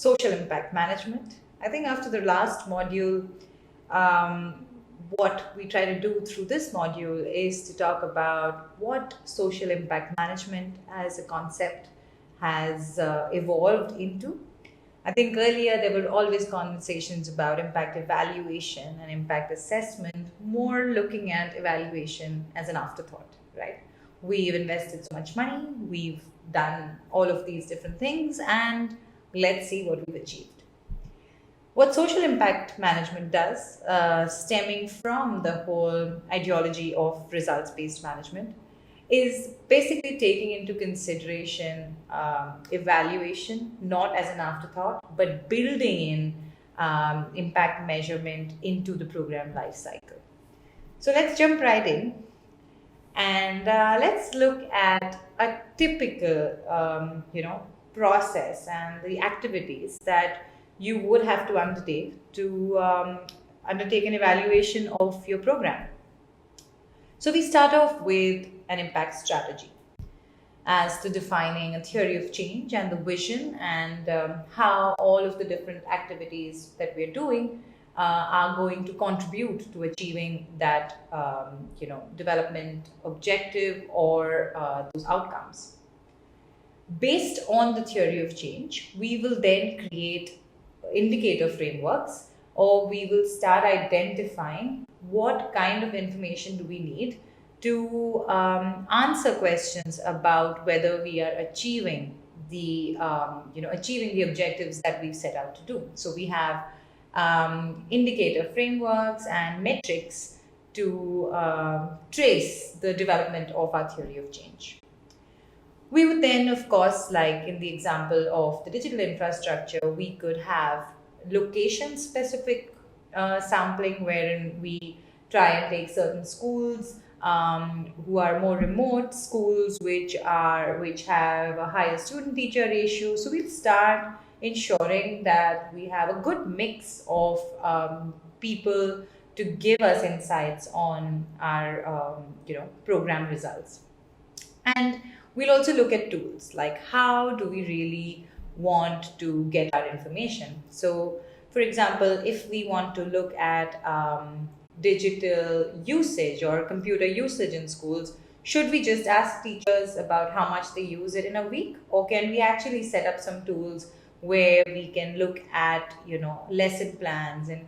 social impact management. I think after the last module, what we try to do through this module is to talk about what social impact management as a concept has evolved into. I think earlier there were always conversations about impact evaluation and impact assessment, more looking at evaluation as an afterthought, right? We've invested so much money, we've done all of these different things, and let's see what we've achieved. What social impact management does, stemming from the whole ideology of results based management, is basically taking into consideration evaluation not as an afterthought, but building in impact measurement into the program life cycle. So let's jump right in and let's look at a typical process and the activities that you would have to undertake to undertake an evaluation of your program. So we start off with an impact strategy as to defining a theory of change and the vision, and how all of the different activities that we're doing are going to contribute to achieving that development objective or those outcomes. Based on the theory of change, we will then create indicator frameworks, or we will start identifying what kind of information do we need to answer questions about whether we are achieving the achieving the objectives that we've set out to do. So we have indicator frameworks and metrics to trace the development of our theory of change. We would then, of course, like in the example of the digital infrastructure, we could have location-specific sampling, wherein we try and take certain schools who are more remote, schools which have a higher student-teacher ratio. So we'll start ensuring that we have a good mix of people to give us insights on our program results. And we'll also look at tools, like how do we really want to get our information. So, for example, if we want to look at digital usage or computer usage in schools, should we just ask teachers about how much they use it in a week, or can we actually set up some tools where we can look at lesson plans and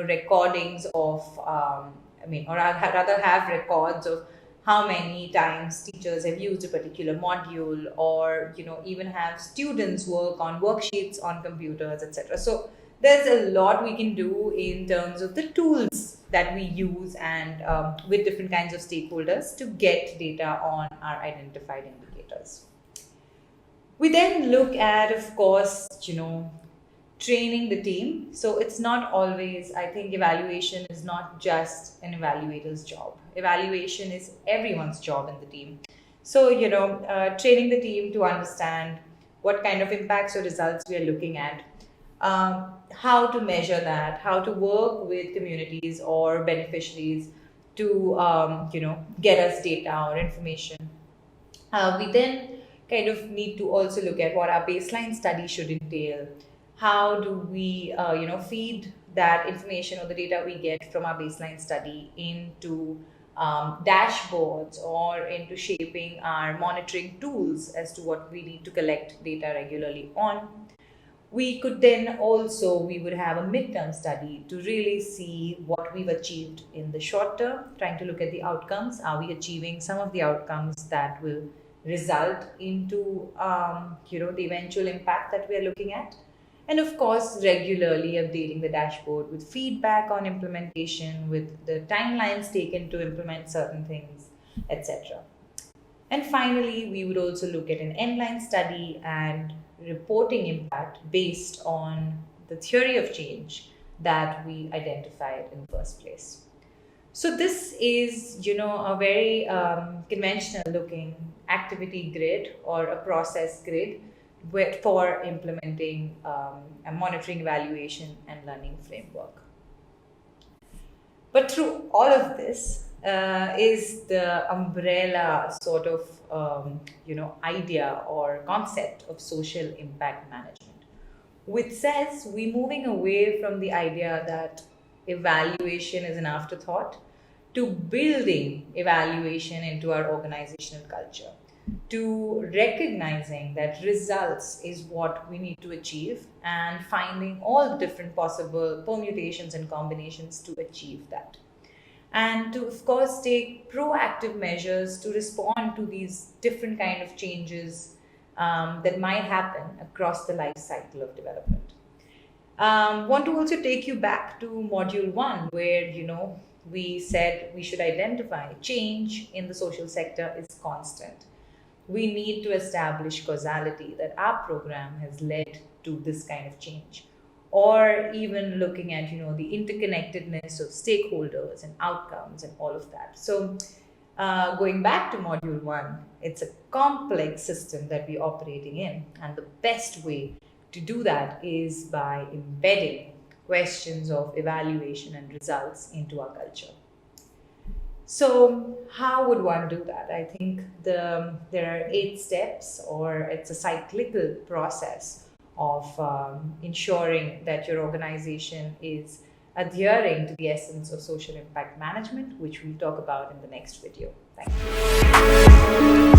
recordings of or rather have records of how many times teachers have used a particular module, or even have students work on worksheets on computers, etc. So there's a lot we can do in terms of the tools that we use, and with different kinds of stakeholders to get data on our identified indicators. We then look at, of course, training the team. So it's not always, I think evaluation is not just an evaluator's job. Evaluation is everyone's job in the team. So, training the team to understand what kind of impacts or results we are looking at, how to measure that, how to work with communities or beneficiaries to, get us data or information. We then kind of need to also look at what our baseline study should entail. How do we, feed that information or the data we get from our baseline study into dashboards or into shaping our monitoring tools as to what we need to collect data regularly on. We could then also, we would have a midterm study to really see what we've achieved in the short term, trying to look at the outcomes. Are we achieving some of the outcomes that will result into, the eventual impact that we are looking at? And of course, regularly updating the dashboard with feedback on implementation, with the timelines taken to implement certain things, etc. And finally, we would also look at an endline study and reporting impact based on the theory of change that we identified in the first place. So this is, a very conventional looking activity grid or a process grid for implementing a monitoring, evaluation, and learning framework. But through all of this is the umbrella sort of idea or concept of social impact management. which says we're moving away from the idea that evaluation is an afterthought to building evaluation into our organizational culture, to recognizing that results is what we need to achieve and finding all the different possible permutations and combinations to achieve that. And to, of course, take proactive measures to respond to these different kind of changes that might happen across the life cycle of development. Want to also take you back to module one, where we said we should identify change in the social sector is constant. We need to establish causality that our program has led to this kind of change, or even looking at the interconnectedness of stakeholders and outcomes and all of that. So going back to module one, it's a complex system that we're operating in, and the best way to do that is by embedding questions of evaluation and results into our culture. So, how would one do that? I think there are 8 steps, or it's a cyclical process of ensuring that your organization is adhering to the essence of social impact management, which we'll talk about in the next video. Thank you.